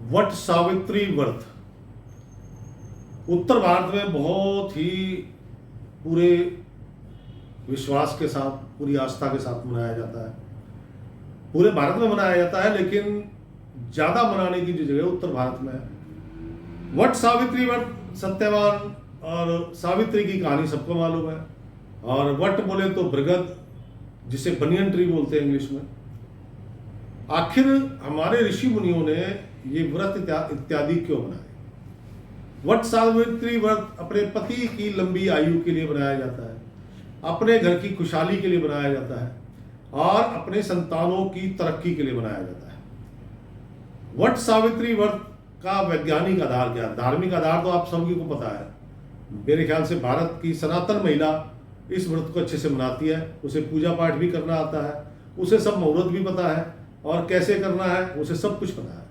वट सावित्री व्रत उत्तर भारत में बहुत ही पूरे विश्वास के साथ, पूरी आस्था के साथ मनाया जाता है। पूरे भारत में मनाया जाता है, लेकिन ज्यादा मनाने की जो जगह उत्तर भारत में है। वट सावित्री व्रत, सत्यवान और सावित्री की कहानी सबको मालूम है। और वट बोले तो बरगद, जिसे बनियन ट्री बोलते हैं इंग्लिश में। आखिर हमारे ऋषि मुनियों ने ये व्रत इत्यादि क्यों बनाए? वट सावित्री व्रत अपने पति की लंबी आयु के लिए बनाया जाता है, अपने घर की खुशहाली के लिए बनाया जाता है और अपने संतानों की तरक्की के लिए बनाया जाता है। वट सावित्री व्रत का वैज्ञानिक आधार क्या है? धार्मिक आधार तो आप सभी को पता है। मेरे ख्याल से भारत की सनातन महिला इस व्रत को अच्छे से मनाती है, उसे पूजा पाठ भी करना आता है, उसे सब मुहूर्त भी पता है और कैसे करना है उसे सब कुछ पता है।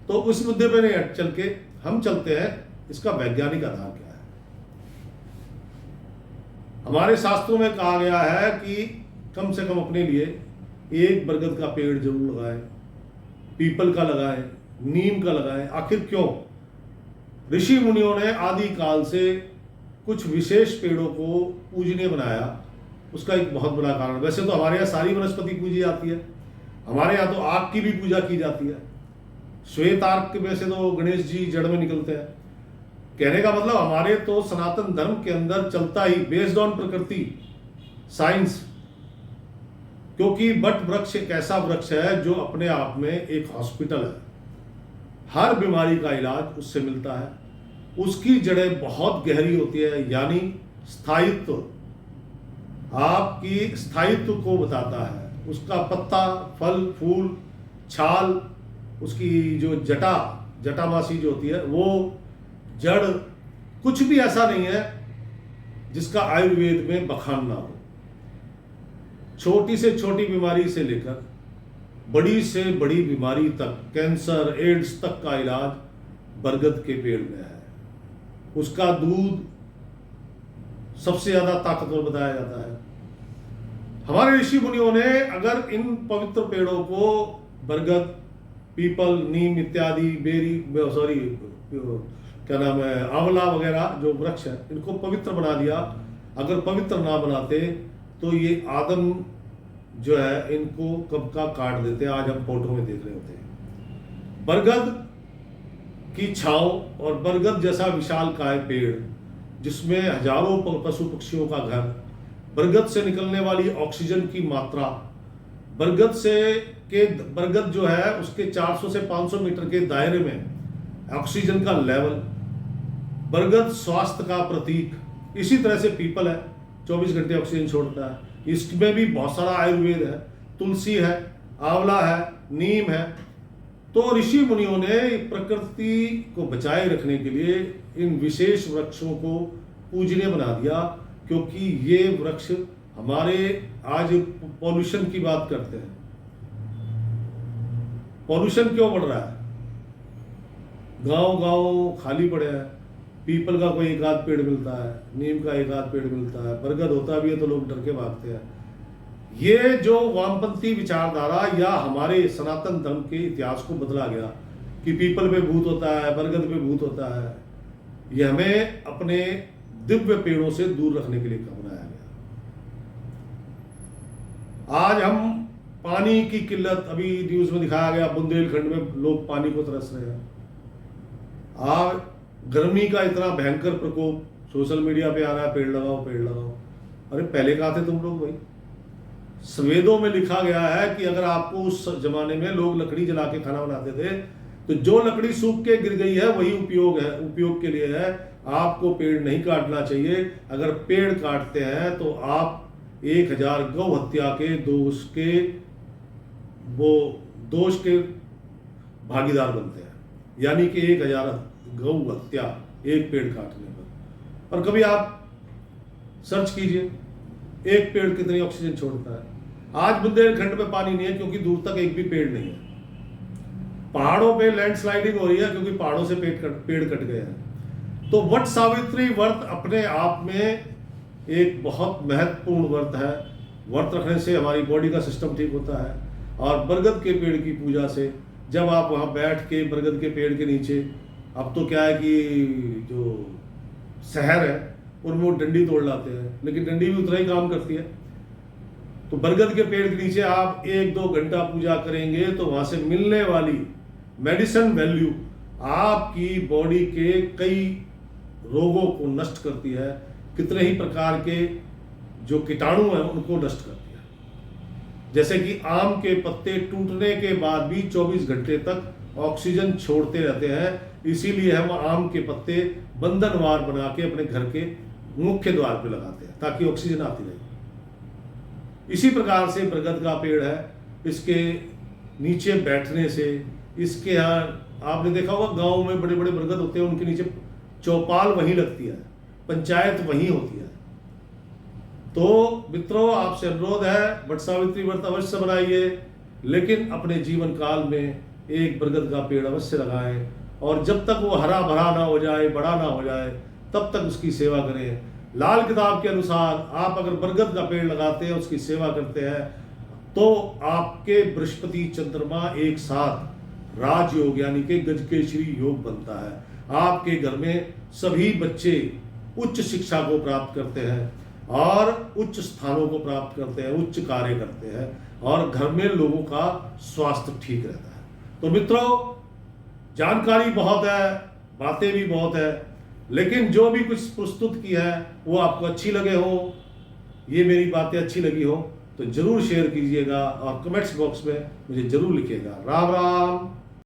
तो उस मुद्दे पर नहीं चल के हम चलते हैं, इसका वैज्ञानिक आधार क्या है। हमारे शास्त्रों में कहा गया है कि कम से कम अपने लिए एक बरगद का पेड़ जरूर लगाएं, पीपल का लगाएं, नीम का लगाएं। आखिर क्यों? ऋषि मुनियों ने आदि काल से कुछ विशेष पेड़ों को पूजनीय बनाया, उसका एक बहुत बड़ा कारण। वैसे तो हमारे यहाँ सारी वनस्पति पूजी जाती है, हमारे यहाँ तो आग की भी पूजा की जाती है। श्वेत आग में से तो गणेश जी जड़ में निकलते हैं। कहने का मतलब हमारे तो सनातन धर्म के अंदर चलता ही बेस्ड ऑन प्रकृति, साइंस। क्योंकि बट वृक्ष एक ऐसा वृक्ष है जो अपने आप में एक हॉस्पिटल है। हर बीमारी का इलाज उससे मिलता है। उसकी जड़ें बहुत गहरी होती है, यानी स्थायित्व, आपकी स्थायित्व को बताता है। उसका पत्ता, फल, फूल, छाल, उसकी जो जटामासी जो होती है, वो जड़, कुछ भी ऐसा नहीं है जिसका आयुर्वेद में बखान ना हो। छोटी से छोटी बीमारी से लेकर बड़ी से बड़ी बीमारी तक, कैंसर, एड्स तक का इलाज बरगद के पेड़ में है। उसका दूध सबसे ज्यादा ताकतवर बताया जाता है। हमारे ऋषि मुनियों ने अगर इन पवित्र पेड़ों को, बरगद, पीपल, नीम इत्यादि, क्या नाम है, आंवला वगैरह जो वृक्ष है, इनको पवित्र बना दिया। अगर पवित्र ना बनाते तो ये आदम जो है इनको कब का काट देते। आज हम फोटो में देख रहे होते हैं बरगद की छांव और बरगद जैसा विशालकाय पेड़ जिसमें हजारों पशु पक्षियों का घर, बरगद से निकलने वाली ऑक्सीजन की मात्रा, बरगद जो है उसके 400 से 500 मीटर के दायरे में ऑक्सीजन का लेवल, बरगद स्वास्थ्य का प्रतीक। इसी तरह से पीपल है, 24 घंटे ऑक्सीजन छोड़ता है। इसमें भी बहुत सारा आयुर्वेद है, तुलसी है, आंवला है, नीम है। तो ऋषि मुनियों ने प्रकृति को बचाए रखने के लिए इन विशेष वृक्षों को पूजनीय बना दिया। क्योंकि ये वृक्ष हमारे, आज पॉल्यूशन की बात करते हैं, पॉल्यूशन क्यों बढ़ रहा है? गांव खाली पड़े हैं, पीपल का कोई एक आध पेड़ मिलता है, नीम का एक आध पेड़ मिलता है, बरगद होता भी है तो लोग डर के भागते हैं। ये जो वामपंथी विचारधारा या हमारे सनातन धर्म के इतिहास को बदला गया कि पीपल पे भूत होता है, बरगद पे भूत होता है, ये हमें अपने दिव्य पेड़ों से दूर रखने के लिए बनाया गया। आज हम पानी की किल्लत, अभी न्यूज में दिखाया गया बुंदेलखंड में लोग पानी को तरस रहे हैं। आज गर्मी का इतना भयंकर प्रकोप, सोशल मीडिया पे आ रहा है, पेड़ लगाओ पेड़ लगाओ। अरे पहले कहा थे तुम लोग भाई? वेदों में लिखा गया है कि अगर आपको उस जमाने में लोग लकड़ी जला के खाना बनाते थे, तो जो लकड़ी सूख के गिर गई है वही उपयोग के लिए है। आपको पेड़ नहीं काटना चाहिए। अगर पेड़ काटते हैं तो आप 1000 गौ हत्या के दोष के भागीदार बनते हैं। यानी कि 1000 गौ हत्या एक पेड़ काटने पर। और कभी आप सर्च कीजिए एक पेड़ कितनी ऑक्सीजन छोड़ता है। आज बुंदेलखंड में पानी नहीं है क्योंकि दूर तक एक भी पेड़ नहीं है। पहाड़ों पे लैंडस्लाइडिंग हो रही है क्योंकि पहाड़ों से पेड़ कट गए हैं। तो वट सावित्री व्रत अपने आप में एक बहुत महत्वपूर्ण व्रत है। व्रत रखने से हमारी बॉडी का सिस्टम ठीक होता है और बरगद के पेड़ की पूजा से जब आप वहाँ बैठ के बरगद के पेड़ के नीचे, अब तो क्या है कि जो शहर है उनमें वो डंडी तोड़ लाते हैं, लेकिन डंडी भी उतना ही काम करती है। तो बरगद के पेड़ के नीचे आप 1-2 घंटा पूजा करेंगे तो वहाँ से मिलने वाली मेडिसिन वैल्यू आपकी बॉडी के कई रोगों को नष्ट करती है, कितने ही प्रकार के जो कीटाणु हैं उनको नष्ट करती है। जैसे कि आम के पत्ते टूटने के बाद भी 24 घंटे तक ऑक्सीजन छोड़ते रहते हैं, इसीलिए हम आम के पत्ते बंधनवार बना के अपने घर के मुख्य द्वार पे लगाते हैं ताकि ऑक्सीजन आती रहे। इसी प्रकार से बरगद का पेड़ है, इसके नीचे बैठने से, इसके यहाँ आपने देखा होगा गांव में बड़े बड़े बरगद होते हैं, उनके नीचे चौपाल वहीं लगती है, पंचायत वहीं होती है। तो मित्रों, आपसे अनुरोध है, वट सावित्री व्रत अवश्य बनाइए, लेकिन अपने जीवन काल में एक बरगद का पेड़ अवश्य लगाएं, और जब तक वो हरा भरा ना हो जाए, बड़ा ना हो जाए, तब तक उसकी सेवा करें। लाल किताब के अनुसार आप अगर बरगद का पेड़ लगाते हैं, उसकी सेवा करते हैं, तो आपके बृहस्पति चंद्रमा एक साथ राजयोग यानी कि गजकेसरी योग बनता है। आपके घर में सभी बच्चे उच्च शिक्षा को प्राप्त करते हैं और उच्च स्थानों को प्राप्त करते हैं, उच्च कार्य करते हैं, और घर में लोगों का स्वास्थ्य ठीक रहता है। तो मित्रों, जानकारी बहुत है, बातें भी बहुत है, लेकिन जो भी कुछ प्रस्तुत की है वो आपको अच्छी लगे हो, ये मेरी बातें अच्छी लगी हो तो जरूर शेयर कीजिएगा और कमेंट्स बॉक्स में मुझे जरूर लिखिएगा। राम राम।